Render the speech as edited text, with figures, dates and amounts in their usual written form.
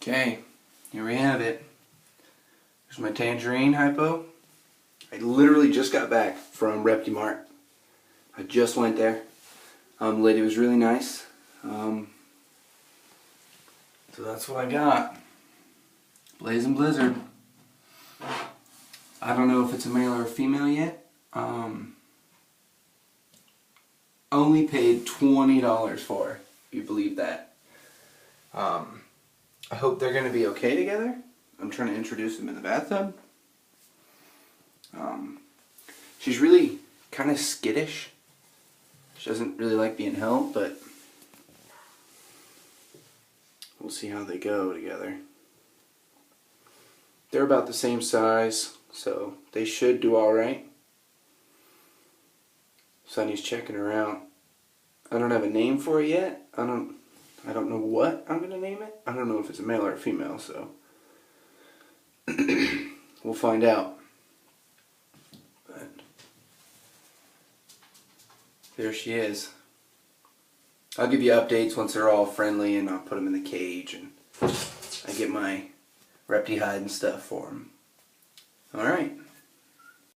Okay, here we have it. There's my tangerine hypo. I literally just got back from reptmart. I just went there. The lady was really nice. So that's what I got. Blazing Blizzard. I don't know if it's a male or a female yet. Only paid $20 for it, if you believe that. I hope they're going to be okay together. I'm trying to introduce them in the bathtub. She's really kind of skittish. She doesn't really like being held, but we'll see how they go together. They're about the same size, so they should do alright. Sonny's checking her out. I don't have a name for it yet. I don't know what I'm going to name it. I don't know if it's a male or a female, so we'll find out. But there she is. I'll give you updates once they're all friendly, and I'll put them in the cage, and I get my repti hide and stuff for them. Alright.